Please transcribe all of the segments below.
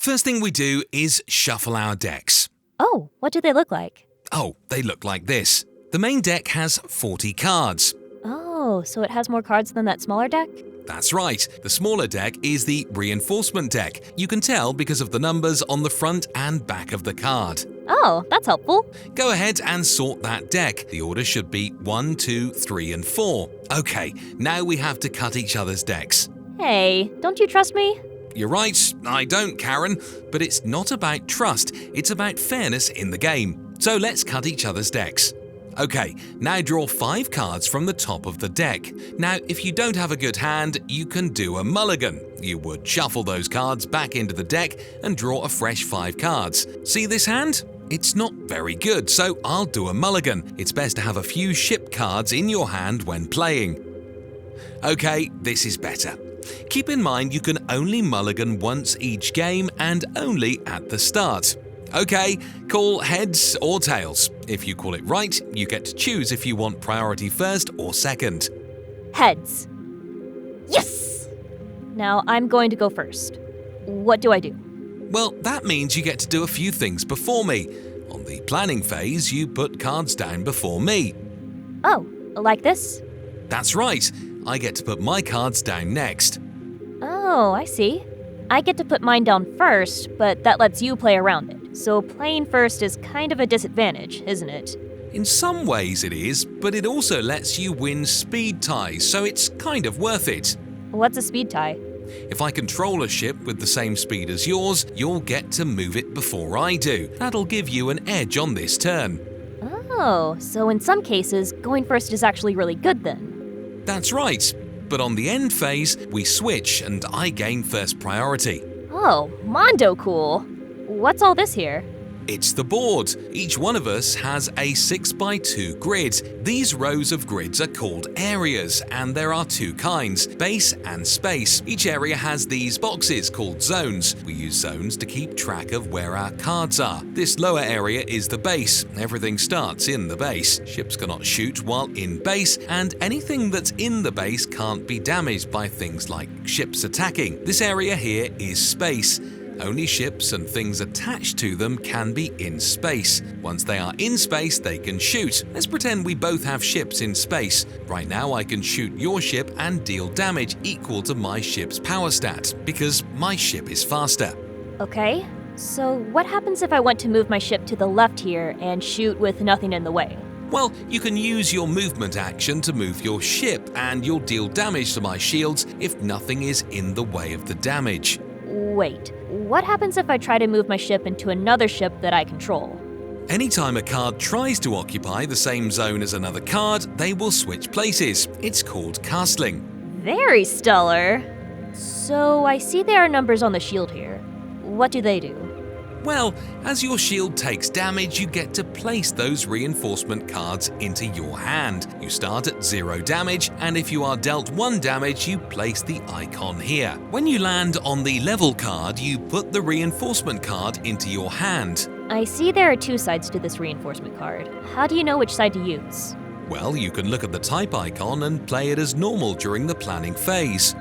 First thing we do is shuffle our decks. Oh, what do they look like? Oh, they look like this. The main deck has 40 cards. Oh, so it has more cards than that smaller deck? That's right. The smaller deck is the reinforcement deck. You can tell because of the numbers on the front and back of the card. Oh, that's helpful. Go ahead and sort that deck. The order should be 1, 2, 3, and 4. Okay, now we have to cut each other's decks. Hey, don't you trust me? You're right, I don't, Karen, but it's not about trust, it's about fairness in the game. So let's cut each other's decks. Okay, now draw 5 cards from the top of the deck. Now, if you don't have a good hand, you can do a mulligan. You would shuffle those cards back into the deck and draw a fresh 5 cards. See this hand? It's not very good, so I'll do a mulligan. It's best to have a few ship cards in your hand when playing. Okay, this is better. Keep in mind you can only mulligan once each game and only at the start. Okay, call heads or tails. If you call it right, you get to choose if you want priority first or second. Heads. Yes! Now I'm going to go first. What do I do? Well, that means you get to do a few things before me. On the planning phase, you put cards down before me. Oh, like this? That's right. I get to put my cards down next. Oh, I see. I get to put mine down first, but that lets you play around it. So playing first is kind of a disadvantage, isn't it? In some ways it is, but it also lets you win speed ties, so it's kind of worth it. What's a speed tie? If I control a ship with the same speed as yours, you'll get to move it before I do. That'll give you an edge on this turn. Oh, so in some cases, going first is actually really good then. That's right. But on the end phase, we switch and I gain first priority. Oh, Mondo cool. What's all this here? It's the board. Each one of us has a 6x2 grid. These rows of grids are called areas, and there are 2 kinds, base and space. Each area has these boxes called zones. We use zones to keep track of where our cards are. This lower area is the base. Everything starts in the base. Ships cannot shoot while in base, and anything that's in the base can't be damaged by things like ships attacking. This area here is space. Only ships and things attached to them can be in space. Once they are in space, they can shoot. Let's pretend we both have ships in space. Right now I can shoot your ship and deal damage equal to my ship's power stat, because my ship is faster. Okay, so what happens if I want to move my ship to the left here and shoot with nothing in the way? Well, you can use your movement action to move your ship, and you'll deal damage to my shields if nothing is in the way of the damage. Wait, what happens if I try to move my ship into another ship that I control? Anytime a card tries to occupy the same zone as another card, they will switch places. It's called castling. Very stellar. So I see there are numbers on the shield here. What do they do? Well, as your shield takes damage, you get to place those reinforcement cards into your hand. You start at 0 damage, and if you are dealt 1 damage, you place the icon here. When you land on the level card, you put the reinforcement card into your hand. I see there are 2 sides to this reinforcement card. How do you know which side to use? Well, you can look at the type icon and play it as normal during the planning phase.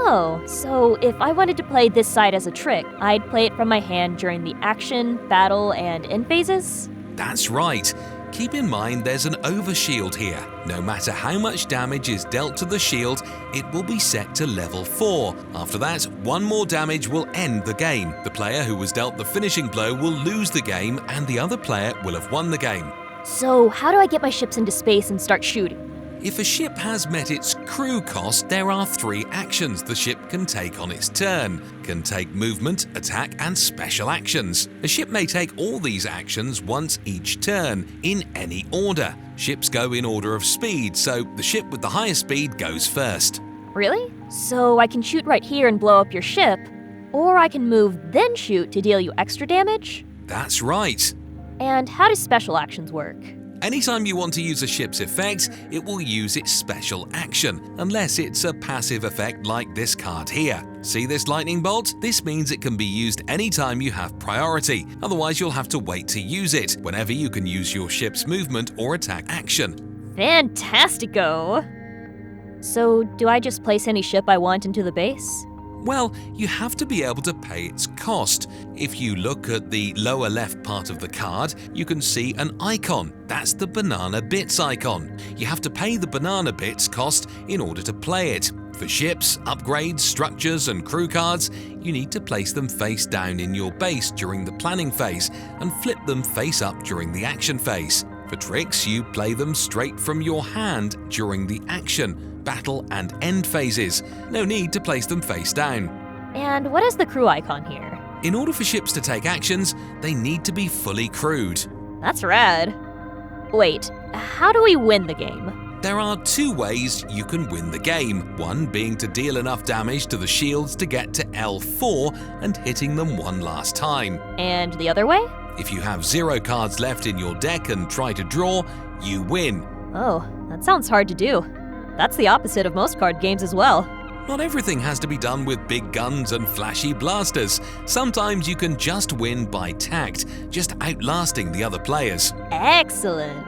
Oh, so if I wanted to play this side as a trick, I'd play it from my hand during the action, battle, and end phases? That's right. Keep in mind there's an overshield here. No matter how much damage is dealt to the shield, it will be set to level 4. After that, 1 more damage will end the game. The player who was dealt the finishing blow will lose the game, and the other player will have won the game. So how do I get my ships into space and start shooting? If a ship has met its crew cost, there are 3 actions the ship can take on its turn. Can take movement, attack, and special actions. A ship may take all these actions once each turn, in any order. Ships go in order of speed, so the ship with the highest speed goes first. Really? So I can shoot right here and blow up your ship, or I can move then shoot to deal you extra damage? That's right. And how do special actions work? Anytime you want to use a ship's effect, it will use its special action, unless it's a passive effect like this card here. See this lightning bolt? This means it can be used anytime you have priority, otherwise you'll have to wait to use it, whenever you can use your ship's movement or attack action. Fantastico! So, do I just place any ship I want into the base? Well, you have to be able to pay its cost. If you look at the lower left part of the card, you can see an icon. That's the banana bits icon. You have to pay the banana bits cost in order to play it. For ships, upgrades, structures, and crew cards, you need to place them face down in your base during the planning phase and flip them face up during the action phase. For tricks, you play them straight from your hand during the action, battle, and end phases. No need to place them face down. And what is the crew icon here? In order for ships to take actions, they need to be fully crewed. That's rad. Wait, how do we win the game? There are two ways you can win the game, one being to deal enough damage to the shields to get to L4 and hitting them one last time. And the other way? If you have 0 cards left in your deck and try to draw, you win. Oh, that sounds hard to do. That's the opposite of most card games as well. Not everything has to be done with big guns and flashy blasters. Sometimes you can just win by tact, just outlasting the other players. Excellent.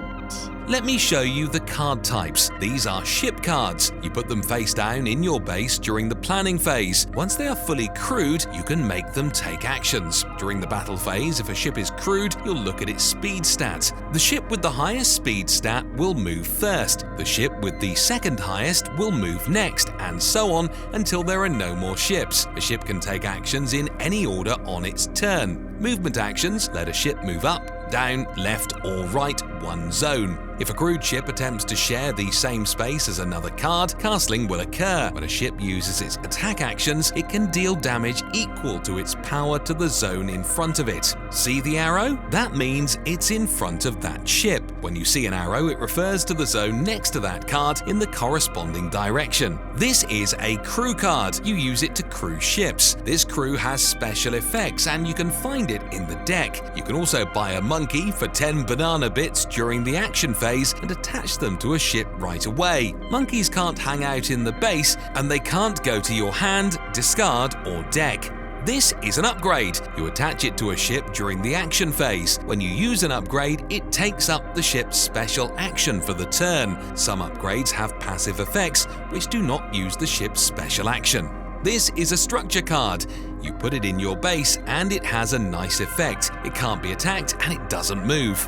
Let me show you the card types. These are ship cards. You put them face down in your base during the planning phase. Once they are fully crewed, you can make them take actions. During the battle phase, if a ship is crewed, you'll look at its speed stat. The ship with the highest speed stat will move first. The ship with the second highest will move next, and so on until there are no more ships. A ship can take actions in any order on its turn. Movement actions let a ship move up, down, left, or right one zone. If a crewed ship attempts to share the same space as another card, castling will occur. When a ship uses its attack actions, it can deal damage equal to its power to the zone in front of it. See the arrow? That means it's in front of that ship. When you see an arrow, it refers to the zone next to that card in the corresponding direction. This is a crew card. You use it to crew ships. This crew has special effects and you can find it in the deck. You can also buy a monkey for 10 banana bits during the action phase and attach them to a ship right away. Monkeys can't hang out in the base and they can't go to your hand, discard, or deck. This is an upgrade. You attach it to a ship during the action phase. When you use an upgrade, it takes up the ship's special action for the turn. Some upgrades have passive effects which do not use the ship's special action. This is a structure card. You put it in your base and it has a nice effect. It can't be attacked and it doesn't move.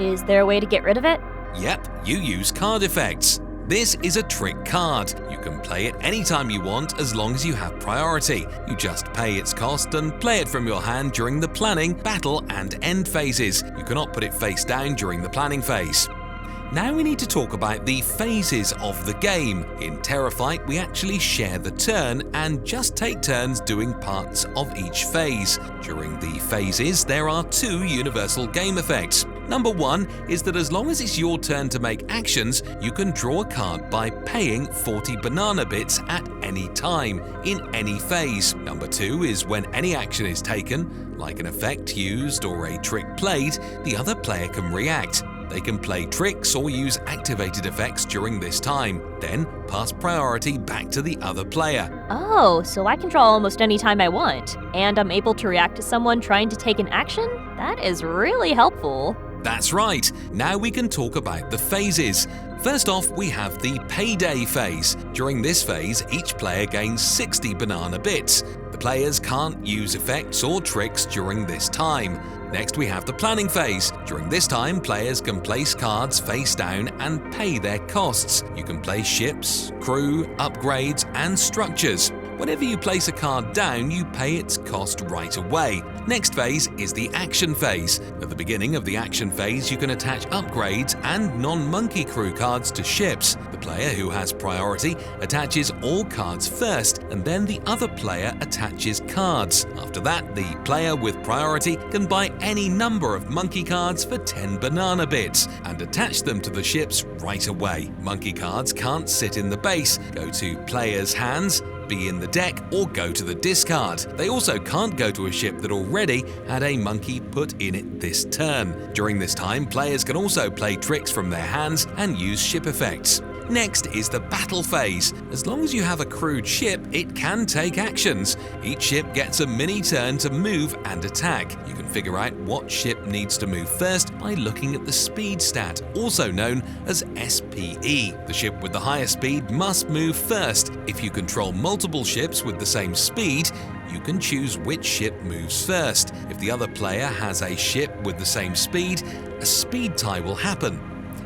Is there a way to get rid of it? Yep, you use card effects. This is a trick card. You can play it anytime you want as long as you have priority. You just pay its cost and play it from your hand during the planning, battle, and end phases. You cannot put it face down during the planning phase. Now we need to talk about the phases of the game. In TerraFyte, we actually share the turn and just take turns doing parts of each phase. During the phases, there are 2 universal game effects. Number 1 is that as long as it's your turn to make actions, you can draw a card by paying 40 banana bits at any time, in any phase. Number 2 is when any action is taken, like an effect used or a trick played, the other player can react. They can play tricks or use activated effects during this time, then pass priority back to the other player. Oh, so I can draw almost any time I want, and I'm able to react to someone trying to take an action? That is really helpful. That's right. Now we can talk about the phases. First off, we have the Payday phase. During this phase, each player gains 60 banana bits. The players can't use effects or tricks during this time. Next, we have the planning phase. During this time, players can place cards face down and pay their costs. You can place ships, crew, upgrades, and structures. Whenever you place a card down, you pay its cost right away. Next phase is the action phase. At the beginning of the action phase, you can attach upgrades and non-monkey crew cards to ships. The player who has priority attaches all cards first, and then the other player attaches cards. After that, the player with priority can buy any number of monkey cards for 10 banana bits and attach them to the ships right away. Monkey cards can't sit in the base, go to players' hands, be in the deck, or go to the discard. They also can't go to a ship that already had a monkey put in it this turn. During this time, players can also play tricks from their hands and use ship effects. Next is the battle phase. As long as you have a crewed ship, it can take actions. Each ship gets a mini turn to move and attack. You can figure out what ship needs to move first by looking at the speed stat, also known as SPE. The ship with the highest speed must move first. If you control multiple ships with the same speed, you can choose which ship moves first. If the other player has a ship with the same speed, a speed tie will happen.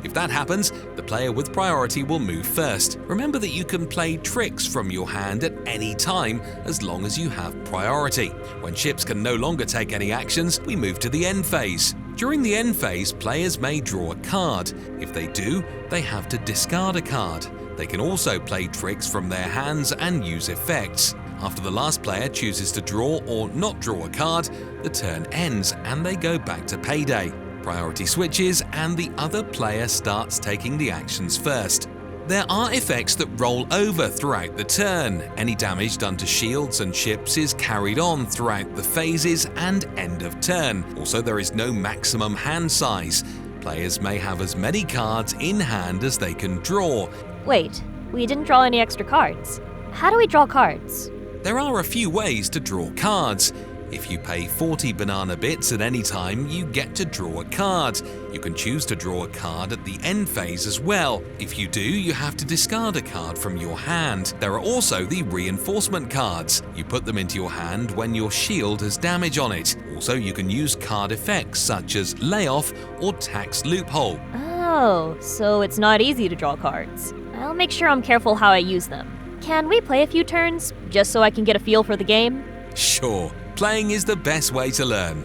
If that happens, the player with priority will move first. Remember that you can play tricks from your hand at any time as long as you have priority. When ships can no longer take any actions, we move to the end phase. During the end phase, players may draw a card. If they do, they have to discard a card. They can also play tricks from their hands and use effects. After the last player chooses to draw or not draw a card, the turn ends and they go back to Payday. Priority switches and the other player starts taking the actions first. There are effects that roll over throughout the turn. Any damage done to shields and ships is carried on throughout the phases and end of turn. Also, there is no maximum hand size. Players may have as many cards in hand as they can draw. Wait, we didn't draw any extra cards. How do we draw cards? There are a few ways to draw cards. If you pay 40 banana bits at any time, you get to draw a card. You can choose to draw a card at the end phase as well. If you do, you have to discard a card from your hand. There are also the reinforcement cards. You put them into your hand when your shield has damage on it. Also, you can use card effects such as layoff or tax loophole. Oh, so it's not easy to draw cards. I'll make sure I'm careful how I use them. Can we play a few turns, just so I can get a feel for the game? Sure. Playing is the best way to learn.